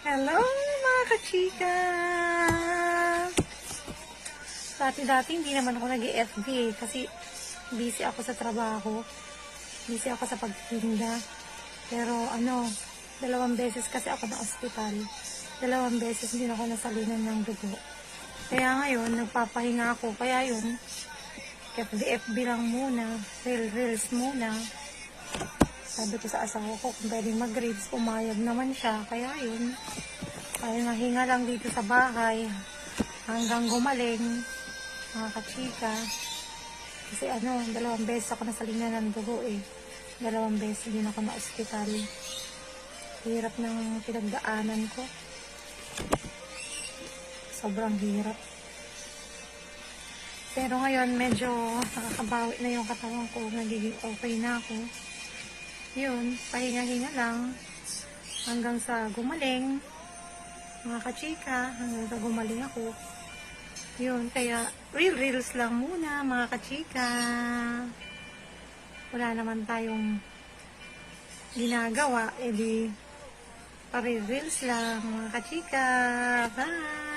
Hello mga kachika! Dati-dati hindi naman ako nag-FB kasi busy ako sa trabaho. Busy ako sa pagtitinda. Pero 2 beses kasi ako na ospital. 2 beses din ako nasalinan ng dugo. Kaya ngayon, nagpapahinga ako. Kaya yun, FB lang muna. Reels muna. Sabi ko sa asawa ko kung pwedeng mag-reels, pumayag naman siya. Kaya yun, ay nahinga lang dito sa bahay hanggang gumaling, mga kachika. Kasi 2 beses ako nasalina ng dugo eh. 2 beses din ako na ospital. Hirap ng pinagdaanan ko. Sobrang hirap. Pero ngayon medyo nakakabawi na yung katawan ko. Nagiging okay na ako. Yun, pahinga-hinga lang hanggang sa gumaling, mga kachika, hanggang sa gumaling ako. Yun, kaya reels lang muna, mga kachika. Wala naman tayong ginagawa, edi pare-reels lang, mga kachika. Bye!